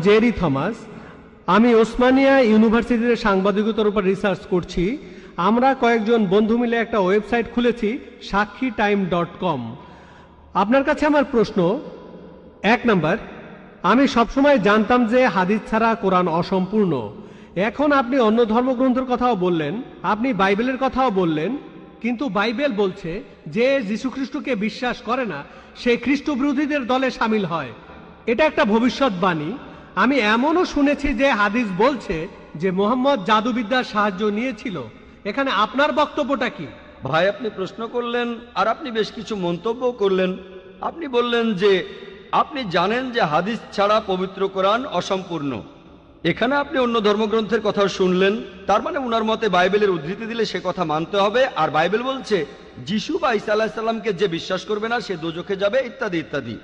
Jerry Thomas. আমি ওসমানিয়া ইউনিভার্সিটিতে সাংবাদিকতার উপর রিসার্চ করছি। আমরা কয়েকজন বন্ধু মিলে একটা ওয়েবসাইট খুলেছি সাক্ষীটাইম.com। আপনার কাছে আমার প্রশ্ন, 1 নাম্বার, আমি সবসময় জানতাম যে হাদিস ছাড়া কোরআন অসম্পূর্ণ। এখন আপনি অন্য ধর্মগ্রন্থের কথাও বললেন, আপনি বাইবেলের কথাও বললেন, কিন্তু বাইবেল বলছে যে যীশুখ্রিস্টকে বিশ্বাস করে না সে খ্রিস্ট বিরোধীদের দলে সামিল হয়। এটা একটা ভবিষ্যৎবাণী। আমি এমনও শুনেছি যে হাদিস বলছে যে মুহাম্মদ জাদুবিদ্যার সাহায্য নিয়েছিল। এখানে আপনার বক্তব্যটা কি? ভাই, আপনি প্রশ্ন করলেন আর আপনি বেশ কিছু মন্তব্য করলেন। আপনি বললেন যে আপনি জানেন যে হাদিস ছাড়া পবিত্র কোরআন অসম্পূর্ণ। এখানে আপনি অন্য ধর্মগ্রন্থের কথা শুনলেন, তার মানে উনার মতে বাইবেলের উদ্ধৃতি দিলে সে কথা মানতে হবে। আর বাইবেল বলছে যিশু বা ঈসা আলাইহিস সালামকে যে বিশ্বাস করবে না সে দোজখে যাবে, ইত্যাদি ইত্যাদি।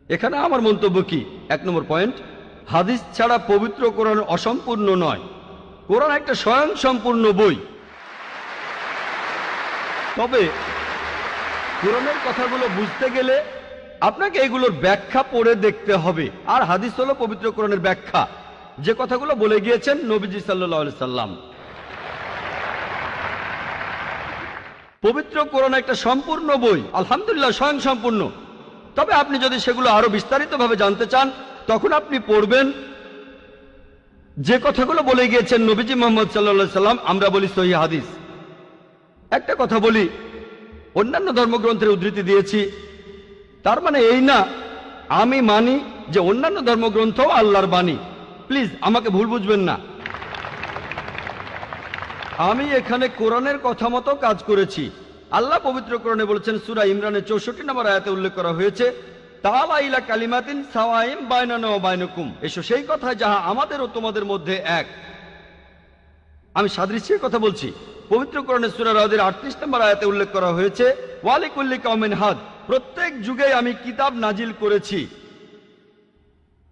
এখানে আমার মন্তব্য কি? 1 নম্বর পয়েন্ট, হাদিস ছাড়া পবিত্র কোরআন অসম্পূর্ণ নয়। কোরআন একটা স্বয়ং সম্পূর্ণ বই। তবে কোরআনের কথাগুলো বুঝতে গেলে আপনাকে এগুলোর ব্যাখ্যা পড়ে দেখতে হবে। আর হাদিস হলো পবিত্র কোরআনের ব্যাখ্যা, যে কথাগুলো বলে গিয়েছেন নবীজি সাল্লাল্লাহু আলাইহি সাল্লাম। পবিত্র কোরআন একটা সম্পূর্ণ বই, আলহামদুলিল্লাহ স্বয়ং সম্পূর্ণ। তবে আপনি যদি সেগুলো আরো বিস্তারিতভাবে জানতে চান, তখন আপনি পড়বেন যে কথাগুলো বলে গিয়েছেন নবীজি মুহাম্মদ সাল্লাল্লাহু আলাইহি সাল্লাম। আমরা বলি সহিহ হাদিস। একটা কথা বলি, অন্যান্য ধর্মগ্রন্থের উদ্ধৃতি দিয়েছি, তার মানে এই না আমি মানি যে অন্যান্য ধর্মগ্রন্থ আল্লাহর বাণী। প্লিজ আমাকে ভুল বুঝবেন না। আমি এখানে কোরআনের কথা মতো কাজ করেছি। আল্লাহ পবিত্র কোরআনে বলেছেন, সূরা ইমরানের 64 নম্বর আয়াতে উল্লেখ করা হয়েছে, তাআলা ইলা কালিমাতিন সাওয়াইম বাইনানা ওয়া বাইনাকুম, এসো সেই কথা যাহা আমাদের ও তোমাদের মধ্যে এক। আমি সাদৃশ্যের কথা বলছি। পবিত্র কোরআনে সূরা রাদের 38 নম্বর আয়াতে উল্লেখ করা হয়েছে, ওয়া লিকুল্লি কওমিন হাদ, প্রত্যেক যুগে আমি কিতাব নাজিল করেছি।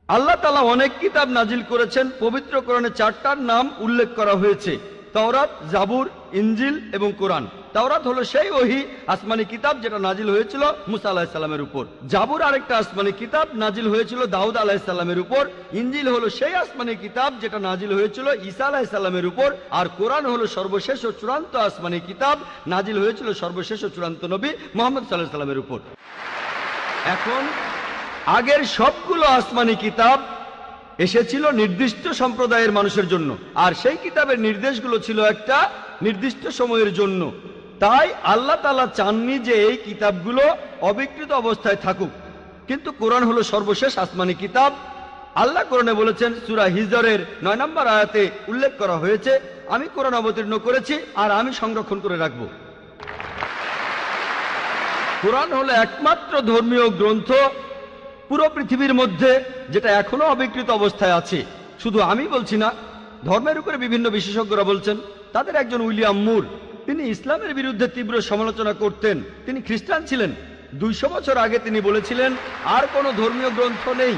আল্লাহ তাআলা অনেক কিতাব নাজিল করেছেন। পবিত্র কোরআনে 4টার নাম উল্লেখ করা হয়েছে, তাওরাত, জাবুর, ইনজিল এবং কোরআন। তাওরাত হলো সেই ওহী আসমানি কিতাব যেটা নাজিল হয়েছিল মুসা আলাইহিস সালামের উপর। জাবুর আরেকটা আসমানি কিতাব নাজিল হয়েছিল দাউদ আলাইহিস সালামের উপর। ইনজিল হলো সেই আসমানি কিতাব যেটা নাজিল হয়েছিল ঈসা আলাইহিস সালামের উপর। আর কোরআন হলো সর্বশেষ ও চূড়ান্ত আসমানি কিতাব, নাজিল হয়েছিল সর্বশেষ ও চূড়ান্ত নবী মুহাম্মদ সাল্লাল্লাহু আলাইহি সাল্লামের উপর। এখন আগের সবগুলো আসমানি কিতাব এসেছিল নির্দিষ্ট সম্প্রদায়ের মানুষের জন্য, আর সেই কিতাবের নির্দেশগুলো ছিল একটা নির্দিষ্ট সময়ের জন্য। তাই আল্লাহ তাআলা চাননি যে এই কিতাবগুলো অবিকৃত অবস্থায় থাকুক। কিন্তু কোরআন হলো সর্বশেষ আসমানি কিতাব। আল্লাহ কোরআনে বলেছেন, সূরা হিজরের 9 নম্বর আয়াতে উল্লেখ করা হয়েছে, আমি কোরআন অবতীর্ণ করেছি আর আমি সংরক্ষণ করে রাখব। কোরআন হলো একমাত্র ধর্মীয় গ্রন্থ পুরো পৃথিবীর মধ্যে যেটা এখনো অবিকৃত অবস্থায় আছে। শুধু আমি বলছি না, ধর্মের উপরে বিভিন্ন বিশেষজ্ঞরা বলছেন। তাদের একজন উইলিয়াম মুর, তিনি ইসলামের বিরুদ্ধে তীব্র সমালোচনা করতেন। তিনি খ্রিস্টান ছিলেন। 200 বছর আগে তিনি বলেছিলেন, আর কোনো ধর্মীয় গ্রন্থ নেই,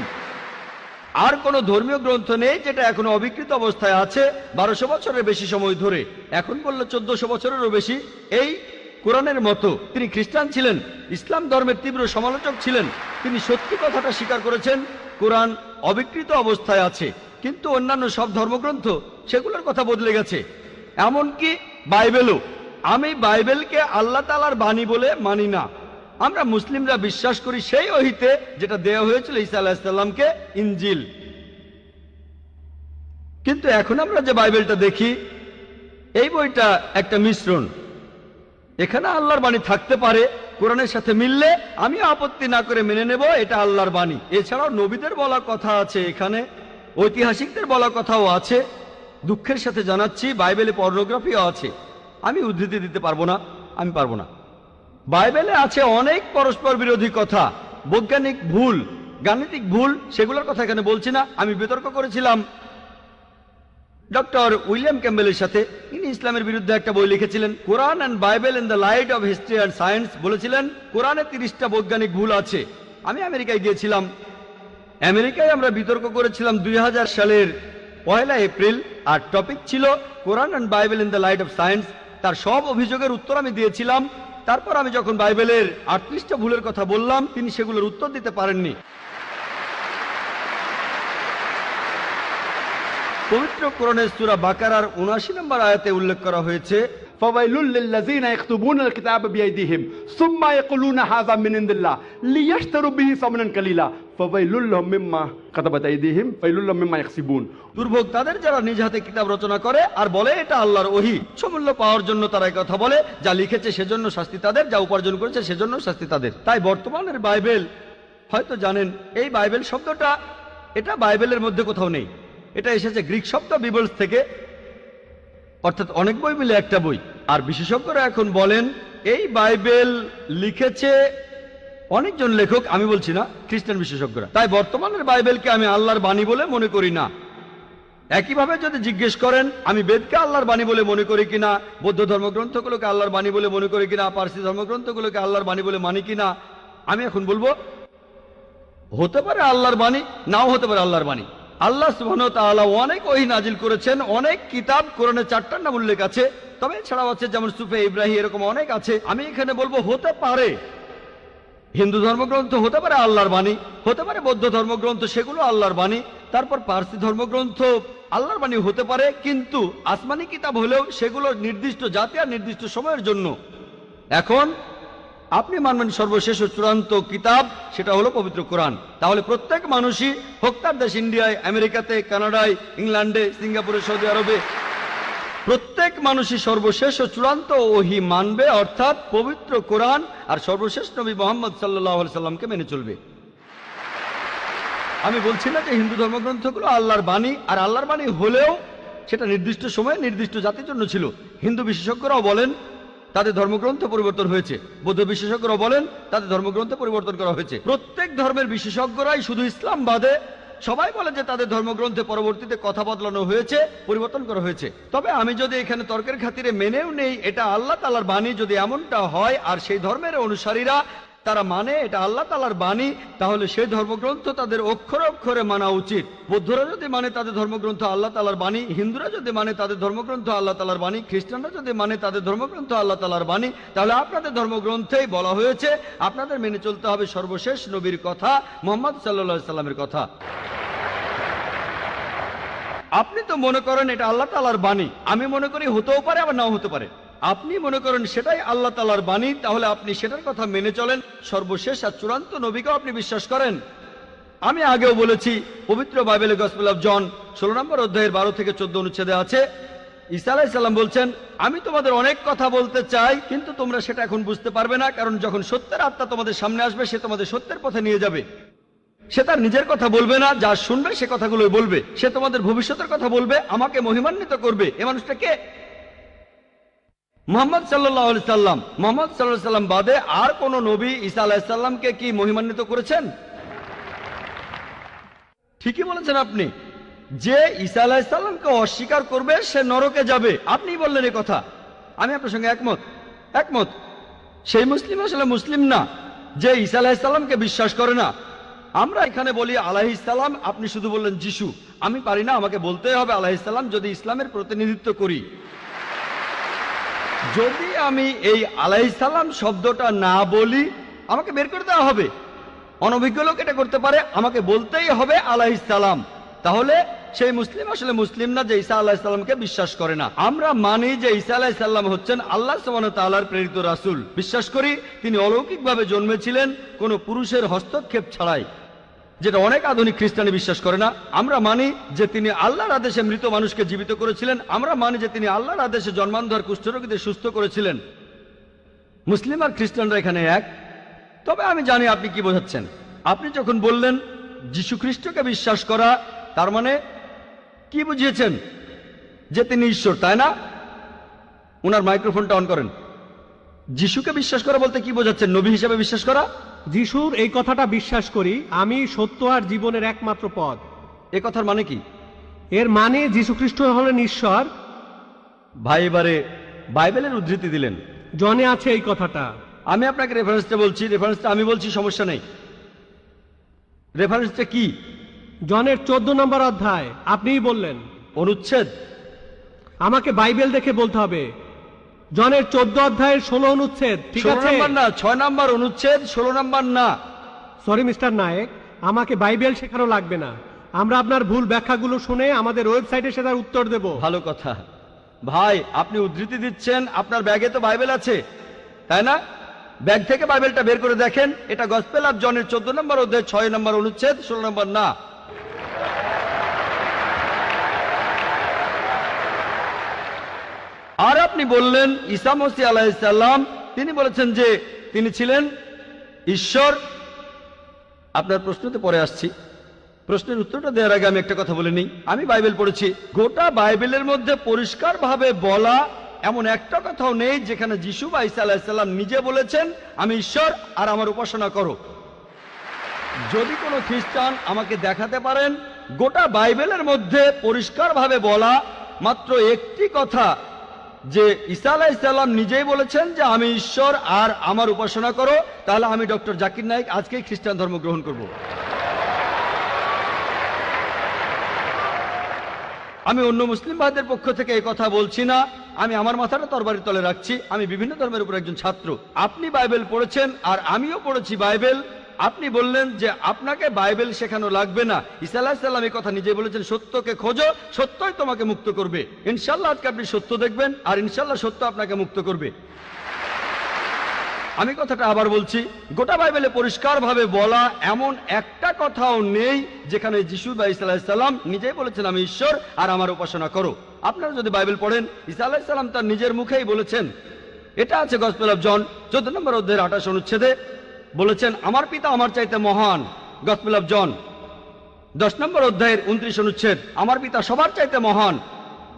আর কোনো ধর্মীয় গ্রন্থ নেই যেটা এখনো অবিকৃত অবস্থায় আছে 1200 বছরের বেশি সময় ধরে। এখন বললো 1400 বছরেরও বেশি। এই কোরআনের মতো তিনি খ্রিস্টান ছিলেন, ইসলাম ধর্মের তীব্র সমালোচক ছিলেন। তিনি সত্যি কথাটা স্বীকার করেছেন, কোরআন অবিকৃত অবস্থায় আছে। কিন্তু অন্যান্য সব ধর্মগ্রন্থ সেগুলোর কথা বদলে গেছে, এমনকি বাইবেলও। আমি বাইবেলকে আল্লাহ তাআলার বাণী বলে মানি না। আমরা মুসলিমরা বিশ্বাস করি সেই ওহীতে যেটা দেওয়া হয়েছিল ঈসা আলাইহিস সালামকে, ইনজিল। কিন্তু এখন আমরা যে বাইবেলটা দেখি, এই বইটা একটা মিশ্রণ। এখানে আল্লাহর বাণী থাকতে পারে, কোরআনের সাথে মিললে আমি আপত্তি না করে মেনে নেব এটা আল্লাহর বাণী। এছাড়াও নবীদের বলা কথা আছে, এখানে ঐতিহাসিকদের বলা কথাও আছে। দুঃখের সাথে জানাচ্ছি, বাইবেলে পর্নোগ্রাফিও আছে। আমি উদ্ধৃতি দিতে পারবো না, আমি পারবো না। বাইবেলে আছে অনেক পরস্পর বিরোধী কথা, বৈজ্ঞানিক ভুল, গাণিতিক ভুল, সেগুলোর কথা এখানে বলছি না। আমি বিতর্ক করেছিলাম ডক্টর উইলিয়াম ক্যাম্বেলের সাথে। তিনি ইসলামের বিরুদ্ধে একটা বই লিখেছিলেন, Quran and Bible in the light of history and science. বলেছিলেন কোরআনে 30টা বৈজ্ঞানিক ভুল আছে। আমি আমেরিকায় গিয়েছিলাম। আমেরিকায় আমরা বিতর্ক করেছিলাম 2000 সালের 1 এপ্রিল, আর টপিক ছিল Quran and Bible in the light of science. তার সব অভিযোগের উত্তর আমি দিয়েছিলাম। তারপর আমি যখন বাইবেলের 38টা ভুলের কথা বললাম, তিনি সেগুলোর উত্তর দিতে পারেননি। পবিত্র কোরআনের সূরা বাকারার ৭৯ নম্বর আয়াতে উল্লেখ করা হয়েছে, فويل للذين يكتبون الكتاب بأيديهم ثم يقولون هذا من عند الله ليشتروا به ثمنا قليلا فويل لهم مما كتبت أيديهم ويل لهم مما يكسبون। দুর্ভোগ তাদের যারা নিজ হাতে কিতাব রচনা করে আর বলে এটা আল্লাহর ওহী। সমূল্য পাওয়ার জন্য তারা এই কথা বলে, যা লিখেছে সেজন্য শাস্তি তাদের, যা উপার্জন করেছে সেজন্য শাস্তি তাদের। তাই বর্তমানের বাইবেল, হয়তো জানেন এই বাইবেল শব্দটা এটা বাইবেলের মধ্যে কোথাও নেই। এটা এসেছে গ্রিক শব্দ বিবলস থেকে, অর্থাৎ অনেক বই মিলে একটা বই। আর বিশেষজ্ঞরা এখন বলেন এই বাইবেল লিখেছে অনেকজন লেখক, আমি বলছি না, খ্রিস্টান বিশেষজ্ঞরা। তাই বর্তমানের বাইবেলকে আমি আল্লাহর বাণী বলে মনে করি না। একইভাবে যদি জিজ্ঞেস করেন আমি বেদকে আল্লাহর বাণী বলে মনে করি কিনা, বৌদ্ধ ধর্মগ্রন্থগুলোকে আল্লাহর বাণী বলে মনে করি কিনা, পার্সি ধর্মগ্রন্থগুলোকে আল্লাহর বাণী বলে মানি কিনা, আমি এখন বলবো হতে পারে আল্লাহর বাণী, নাও হতে পারে আল্লাহর বাণী। আল্লাহ সুবহানাহু ওয়া তাআলা অনেক ওহী নাজিল করেছেন, অনেক কিতাব, কোরআনে 4টার নাম উল্লেখ আছে, তবে এছাড়াও আছে যেমন সুফে ইব্রাহিম, এরকম অনেক আছে। আমি এখানে বলবো হতে পারে হিন্দু ধর্মগ্রন্থ হতে পারে আল্লাহর বাণী, হতে পারে বৌদ্ধ ধর্মগ্রন্থ সেগুলো আল্লাহর বাণী, তারপর পার্সি ধর্মগ্রন্থ আল্লাহর বাণী হতে পারে, কিন্তু আসমানি কিতাব হলেও সেগুলো নির্দিষ্ট জাতি আর নির্দিষ্ট সময়ের জন্য। এখন আপনি মানবেন সর্বশেষ ও চূড়ান্ত কিতাব, সেটা হলো পবিত্র কোরআন। তাহলে প্রত্যেক মানুষই, হোক তার দেশ ইন্ডিয়ায়, আমেরিকাতে, কানাডায়, ইংল্যান্ডে, সিঙ্গাপুরে, সৌদি আরবে, প্রত্যেক মানুষই সর্বশেষ ও চূড়ান্ত ওহী মানবে, অর্থাৎ পবিত্র কোরআন আর সর্বশেষ নবী মুহাম্মদ সাল্লাল্লাহু আলাইহি সাল্লামকে মেনে চলবে। আমি বলছি না যে হিন্দু ধর্মগ্রন্থগুলো আল্লাহর বাণী, আর আল্লাহর বাণী হলেও সেটা নির্দিষ্ট সময়ে নির্দিষ্ট জাতির জন্য ছিল। হিন্দু বিশেষজ্ঞরাও বলেন তাদের ধর্মগ্রন্থ পরিবর্তন হয়েছে, বৌদ্ধ বিশেষজ্ঞরাও বলেন তাদের ধর্মগ্রন্থ পরিবর্তন করা হয়েছে। প্রত্যেক ধর্মের বিশেষজ্ঞরাই, শুধু ইসলাম বাদে সবাই বলে যে তাদের ধর্মগ্রন্থে পরবর্তীতে কথা বদলানো হয়েছে, পরিবর্তন করা হয়েছে। তবে আমি যদি এখানে তর্কের খাতিরে মেনেও নেই এটা আল্লাহ তাআলার বাণী, যদি এমনটা হয় আর সেই ধর্মের অনুসারীরা তারা মানে এটা আল্লাহ তাআলার বাণী, তাহলে সেই ধর্মগ্রন্থ তাদের অক্ষরে অক্ষরে মানা উচিত। বৌদ্ধরা যদি মানে তাদের ধর্মগ্রন্থ আল্লাহ তাআলার বাণী, হিন্দুরা যদি মানে তাদের ধর্মগ্রন্থ আল্লাহ তাআলার বাণী, খ্রিস্টানরা যদি মানে তাদের ধর্মগ্রন্থ আল্লাহ তাআলার বাণী, তাহলে আপনাদের ধর্মগ্রন্থেই বলা হয়েছে আপনাদের মেনে চলতে হবে সর্বশেষ নবীর কথা, মুহাম্মদ সাল্লাল্লাহু আলাইহি সাল্লামের কথা। আপনি তো মনে করেন এটা আল্লাহ তাআলার বাণী, আমি মনে করি হতেও পারে আবার নাও হতে পারে। আপনি মনে করেন সেটাই আল্লাহ তাআলার বাণী, তাহলে আপনি সেটার কথা মেনে চলেন। সর্বশেষ আর চূড়ান্ত নবীকেও আপনি বিশ্বাস করেন। আমি আগেও বলেছি, পবিত্র বাইবেলে গসপেল অফ জন 16 নম্বর অধ্যায়ের 12 থেকে 14 অনুচ্ছেদে আছে, ঈসা আলাইহিস সালাম বলছেন, আমি তোমাদের অনেক কথা বলতে চাই, কিন্তু তোমরা সেটা এখন বুঝতে পারবে না, কারণ যখন সত্যের আত্মা তোমাদের সামনে আসবে সে তোমাদের সত্যের পথে নিয়ে যাবে। সে তার নিজের কথা বলবে না, যা শুনবে সে কথাগুলোই বলবে। সে তোমাদের ভবিষ্যতের কথা বলবে, আমাকে মহিমান্বিত করবে। এ মানুষটা কে? মুহাম্মদ সাল্লাল্লাহু আলাইহি সাল্লাম। মুহাম্মদ সাল্লাল্লাহু আলাইহি সাল্লাম বাদে আর কোন নবী ঈসা আলাইহিস সালামকে কি মহিমান্বিত করেছেন? ঠিকই বলেছেন আপনি, যে ঈসা আলাইহিস সালামকে অস্বীকার করবে সে নরকে যাবে। আপনি বললেন এই কথা, আমি আপনার সঙ্গে একমত। সেই মুসলিম আসলে মুসলিম না যে ঈসা আলাইহিস সালামকে বিশ্বাস করে না। আমরা এখানে বলি আলাইহিস সালাম, আপনি শুধু বললেন যিশু। আমি পারি না, আমাকে বলতে হবে আলাইহিস সালাম যদি ইসলামের প্রতিনিধিত্ব করি। যদি আমি এই আলাইহিস সালাম শব্দটা না বলি আমাকে বের করে দেওয়া হবে। অনভিজ্ঞ লোক এটা করতে পারে, আমাকে বলতেই হবে আলাইহিস সালাম। তাহলে সেই মুসলিম আসলে মুসলিম না যে ঈসা আলাইহিস সালামকে বিশ্বাস করে না। আমরা মানি যে ঈসা আলাইহিস সালাম হচ্ছেন আল্লাহ সুবহানাহু ওয়া তাআলার প্রেরিত রাসূল। বিশ্বাস করি তিনি অলৌকিকভাবে জন্মেছিলেন কোনো পুরুষের হস্তক্ষেপ ছাড়াই, যেটা অনেক আধুনিক খ্রিস্টানি বিশ্বাস করে না। আমরা মানি যে তিনি আল্লাহর আদেশে মৃত মানুষকে জীবিত করেছিলেন। আমরা মানি যে তিনি আল্লাহর আদেশে জন্মান্ধর কুষ্ঠরোগীদের সুস্থ করেছিলেন। মুসলিম আর খ্রিস্টানরা এখানে এক। তবে আমি জানি আপনি কি বোঝাচ্ছেন। আপনি যখন বললেন যীশু খ্রিস্টকে বিশ্বাস করা, তার মানে কি বুঝিয়েছেন? যে তিনি ঈশ্বর, তাই না? ওনার মাইক্রোফোনটা অন করেন। যিশুকে বিশ্বাস করা বলতে কি বোঝাচ্ছেন? নবী হিসেবে বিশ্বাস করা? যিশুর এই কথাটা বিশ্বাস করি, আমি সত্য আর জীবনের একমাত্র পথ। এ কথার মানে কি? এর মানে যীশু খ্রিস্ট হলেন ঈশ্বর। ভাই এবারে বাইবেলের উদ্ধৃতি দিলেন, জনে আছে এই কথাটা। আমি আপনাকে রেফারেন্সটা বলছি, রেফারেন্সটা আমি বলছি, সমস্যা নেই। রেফারেন্সটা কি? জনের 14 নম্বর অধ্যায়। আপনিই বললেন। অনুচ্ছেদ? আমাকে বাইবেল দেখে বলতে হবে। জনের 14 অধ্যায়ের 16 অনুচ্ছেদ। ঠিক আছে, 16 নম্বর না, 6 নম্বর অনুচ্ছেদ, 16 নম্বর না। সরি মিস্টার নায়েক, আমাকে বাইবেল শেখানো লাগবে না। আমরা আপনার ভুল ব্যাখ্যাগুলো শুনে আমাদের ওয়েবসাইটে সে তার উত্তর দেব। ভালো কথা ভাই, আপনি উদ্ধৃতি দিচ্ছেন, আপনার ব্যাগে তো বাইবেল আছে তাই না? ব্যাগ থেকে বাইবেলটা বের করে দেখেন, এটা গসপেল অফ জনের 14 নম্বর অধ্যায় 6 নম্বর অনুচ্ছেদ 16 নম্বর না। আর আপনি বললেন ঈসা মসীহ আলাইহিস সালাম তিনি বলেছেন যে তিনি ছিলেন ঈশ্বর। আপনার প্রশ্নতে পরে আসছি, প্রশ্নের উত্তরটা দেওয়ার আগে আমি একটা কথা বলে নিই। আমি বাইবেল পড়েছি, গোটা বাইবেলের মধ্যে পরিষ্কারভাবে বলা এমন একটা কথাও নেই যেখানে যিশু বা ঈসা আলাইহিস সালাম নিজে বলেছেন আমি ঈশ্বর আর আমার উপাসনা করো। যদি কোনো খ্রিস্টান আমাকে দেখাতে পারেন গোটা বাইবেলের মধ্যে পরিষ্কারভাবে বলা মাত্র একটি কথা যে ঈসা আলাইহিস সালাম নিজেই বলেছেন যে আমি ঈশ্বর আর আমার উপাসনা করো, তাহলে আমি ডক্টর জাকির নায়েক আজকেই খ্রিস্টান ধর্ম গ্রহণ করব। আমি অন্য মুসলিম ভাইদের পক্ষ থেকে এই কথা বলছি না, আমি আমার মাথাটা তরবারির তলে রাখছি। আমি বিভিন্ন ধর্মের উপর একজন ছাত্র। আপনি বাইবেল পড়েছেন আর আমিও পড়েছি বাইবেল। আপনি বললেন যে আপনাকে বাইবেল শেখানো লাগবে না। ঈসা আলাইহিস সালাম এই কথা নিজে বলেছেন, সত্যকে খোঁজো, সত্যই তোমাকে মুক্ত করবে। ইনশাআল্লাহ আজকে আপনি সত্য দেখবেন আর ইনশাআল্লাহ সত্য আপনাকে মুক্ত করবে। আমি কথাটা আবার বলছি, গোটা বাইবেলে পরিষ্কারভাবে বলা এমন একটা কথাও নেই যেখানে যিশু বা ঈসা আলাইহিস সালাম নিজেই বলেছেন আমি ঈশ্বর আর আমার উপাসনা করো। আপনারা যদি বাইবেল পড়েন, ঈসা আলাইহিস সালাম তার নিজের মুখেই বলেছেন, এটা আছে গসপেল অফ জন 14 নম্বর অধ্যায়ের 28 অনুচ্ছেদে, বলেছেন আমার পিতা আমার চাইতে মহান। গসপেল অফ জন 10 নম্বর অধ্যায়ের 29 অনুচ্ছেদ, আমার পিতা সবার চাইতে মহান।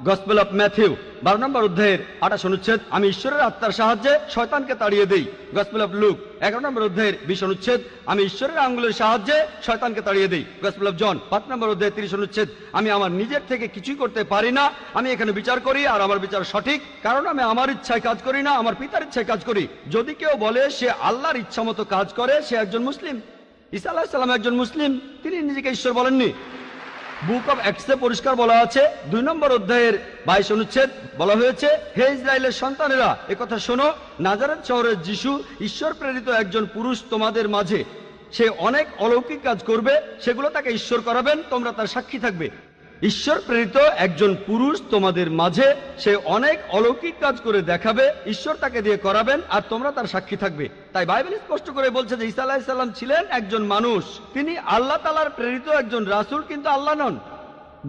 গসপেল অফ ম্যাথিউ 12 নম্বর অধ্যায়ের 28 অনুচ্ছেদ, আমি ঈশ্বরের আত্মার সাহায্যে শয়তানকে তাড়িয়ে দেই। গসপেল অফ লুক 11 নম্বর অধ্যায়ের 20 অনুচ্ছেদ, আমি ঈশ্বরের আঙ্গুলের সাহায্যে শয়তানকে তাড়িয়ে দেই। গসপেল অফ জন 5 নম্বর অধ্যায়ের 30 অনুচ্ছেদ, আমি আমার নিজের থেকে কিছুই করতে পারি না, আমি এখানে বিচার করি আর আমার বিচার সঠিক, কারণ আমি আমার ইচ্ছায় কাজ করি না, আমার পিতার ইচ্ছায় কাজ করি। যদি কেউ বলে সে আল্লাহর ইচ্ছা মতো কাজ করে, সে একজন মুসলিম। ঈসা আলাইহিস সালাম একজন মুসলিম, তিনি নিজেকে ঈশ্বর বলেননি। বুক অব অ্যাক্টসে পরিষ্কার বলা আছে 2 নম্বর অধ্যায়ের 22 অনুচ্ছেদ, বলা হয়েছে হে ইসরায়েলের সন্তানেরা একথা শোনো, নাজারেত শহরের যিশু ঈশ্বর প্রেরিত একজন পুরুষ তোমাদের মাঝে, সে অনেক অলৌকিক কাজ করবে, সেগুলো তাকে ঈশ্বর করাবেন, তোমরা তার সাক্ষী থাকবে। ঈশ্বর প্রেরিত একজন পুরুষ তোমাদের মাঝে, সে অনেক অলৌকিক কাজ করে দেখাবে, ঈশ্বর তাকে দিয়ে করাবেন আর তোমরা তার সাক্ষী থাকবে। তাই বাইবেল স্পষ্ট করে বলছে যে ঈসা আলাইহিস সালাম ছিলেন একজন মানুষ, তিনি আল্লাহ তাআলার প্রেরিত একজন রাসূল, কিন্তু আল্লাহ নন।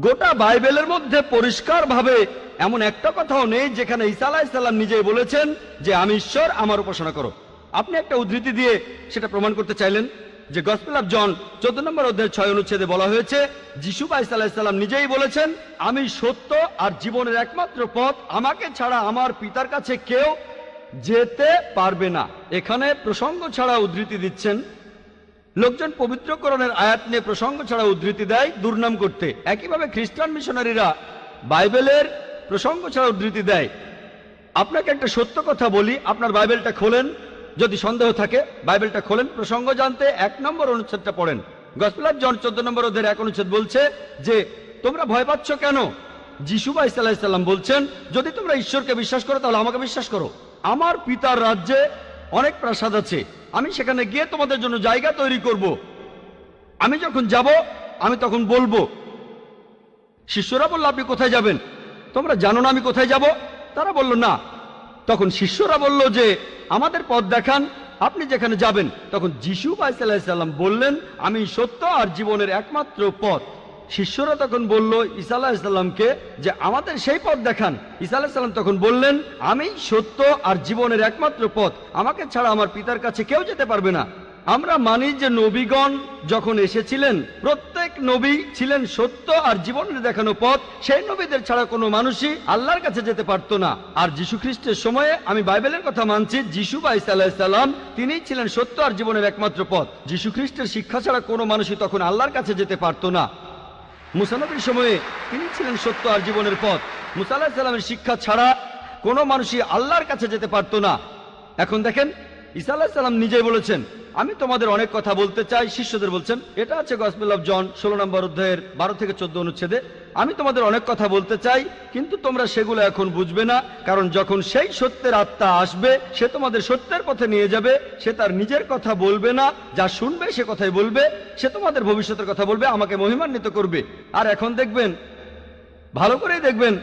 গোটা বাইবেলের মধ্যে পরিষ্কারভাবে এমন একটা কথাও নেই যেখানে ঈসা আলাইহিস সালাম নিজেই বলেছেন যে আমি ঈশ্বর, আমার উপাসনা করো। আপনি একটা উদ্ধৃতি দিয়ে সেটা প্রমাণ করতে চাইলেন যে গসপেল অফ জন 14 নম্বর অধ্যায়ের 6 অনুচ্ছেদে বলা হয়েছে যিশু বা ঈসা আলাইহিস সালাম নিজেই বলেছেন আমি সত্য আর জীবনের একমাত্র পথ, আমাকে ছাড়া আমার পিতার কাছে কেউ যেতে পারবে না। এখানে প্রসঙ্গ ছাড়া উদ্ধৃতি দিচ্ছেন। লোকজন পবিত্র কোরআনের আয়াত নিয়ে প্রসঙ্গ ছাড়া উদ্ধৃতি দেয় দুর্নাম করতে। একইভাবে খ্রিস্টান মিশনারিরা বাইবেলের প্রসঙ্গ ছাড়া উদ্ধৃতি দেয়। আপনাকে একটা সত্য কথা বলি, আপনার বাইবেলটা খোলেন, যদি সন্দেহ থাকে বাইবেলটা খোলেন, প্রসঙ্গ জানতে 1 নম্বর অনুচ্ছেদটা পড়েন। গসপেল অফ জন 14 নম্বর অধ্যায়ের 1 অনুচ্ছেদ বলছে যে তোমরা ভয় পাচ্ছ কেন? যিশু বা ঈসা আলাইহিস সালাম বলছেন যদি তোমরা ঈশ্বরকে বিশ্বাস করো তাহলে আমাকে বিশ্বাস করো। আমার পিতার রাজ্যে অনেক প্রাসাদ আছে, আমি সেখানে গিয়ে তোমাদের জন্য জায়গা তৈরি করব। আমি যখন যাব আমি তখন বলবো। শিষ্যরা বলল আপনি কোথায় যাবেন? তোমরা জানো না আমি কোথায় যাব? তারা বলল না। তখন শিষ্যরা বলল যে আমাদের পথ দেখান, আপনি যেখানে যাবেন। তখন যিশু বা ঈসা আলাইহিস সালাম বললেন আমি সত্য আর জীবনের একমাত্র পথ। শিষ্যরা তখন বলল ঈসা আলাইহিস সালামকে যে আমাদের সেই পথ দেখান। ঈসা আলাইহিস সালাম তখন বললেন আমি সত্য আর জীবনের একমাত্র পথ, আমাকে ছাড়া আমার পিতার কাছে কেউ যেতে পারবে না। আমরা মানি যে নবীগণ যখন এসেছিলেন প্রত্যেক নবী ছিলেন সত্য আর জীবনের দেখানো পথ, সেই নবীদের ছাড়া কোনো মানুষই আল্লাহর কাছে যেতে পারতো না। আর যীশু খ্রিস্টের সময়ে আমি বাইবেলের কথা মানছি, যিশু বা ঈসা আলাইহিস সালাম তিনিই ছিলেন সত্য আর জীবনের একমাত্র পথ। যীশু খ্রিস্টের শিক্ষা ছাড়া কোনো মানুষই তখন আল্লাহর কাছে যেতে পারতো না। মুসা নবীর সময়ে তিনি ছিলেন সত্য আর জীবনের পথ। মুসা আলাইহিস সালামের শিক্ষা ছাড়া কোনো মানুষই আল্লাহর কাছে যেতে পারতো না। এখন দেখেন ঈসা আলাইহিস সালাম নিজেই বলেছেন আমি তোমাদের অনেক কথা বলতে চাই। শিষ্যদের বলছেন, এটা আছে গসপেল অফ জন 16 নম্বর অধ্যায়ের 12 থেকে 14 অনুচ্ছেদে। আমি তোমাদের অনেক কথা বলতে চাই, কিন্তু তোমরা সেগুলো এখন বুঝবে না, কারণ যখন সেই সত্যের আত্মা আসবে সে তোমাদের সত্যের পথে নিয়ে যাবে। সে তার নিজের কথা বলবে না, যা শুনবে সে কথাই বলবে। সে তোমাদের ভবিষ্যতের কথা বলবে, আমাকে মহিমান্বিত করবে। আর এখন দেখবেন, ভালো করেই দেখবেন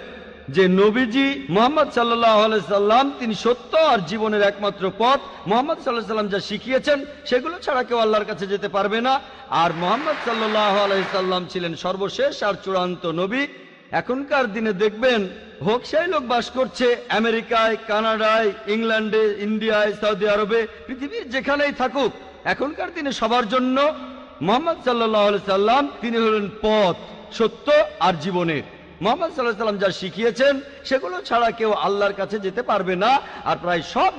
যে নবীজি মুহাম্মদ সাল্লাল্লাহু আলাইহি সাল্লাম তিনি সত্য আর জীবনের একমাত্র পথ। মুহাম্মদ সাল্লাল্লাহু আলাইহি সাল্লাম যা শিখিয়েছেন সেগুলো ছাড়া কেউ আল্লাহর কাছে যেতে পারবে না। আর মুহাম্মদ সাল্লাল্লাহু আলাইহি সাল্লাম ছিলেন সর্বশেষ আর চূড়ান্ত নবী। এখনকার দিনে দেখবেন, হোক সেই লোক বাস করছে আমেরিকায়, কানাডায়, ইংল্যান্ডে, ইন্ডিয়ায়, সৌদি আরবে, পৃথিবীর যেখানেই থাকুক, এখনকার দিনে সবার জন্য মুহাম্মদ সাল্লাল্লাহু আলাইহি সাল্লাম তিনি হলেন পথ, সত্য আর জীবনের। মুহাম্মদ সাল্লাল্লাহু আলাইহি সাল্লাম যা শিখিয়েছেন সেগুলো ছাড়া কেউ আল্লাহর কাছে যেতে পারবে না। আর প্রায় সব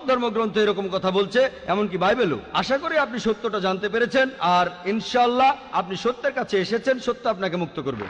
ধর্মগ্রন্থ এরকম কথা বলছে, এমনকি বাইবেলও। আশা করি আপনি সত্যটা জানতে পেরেছেন, আর ইনশাআল্লাহ আপনি সত্যের কাছে এসেছেন। সত্য আপনাকে মুক্ত করবে।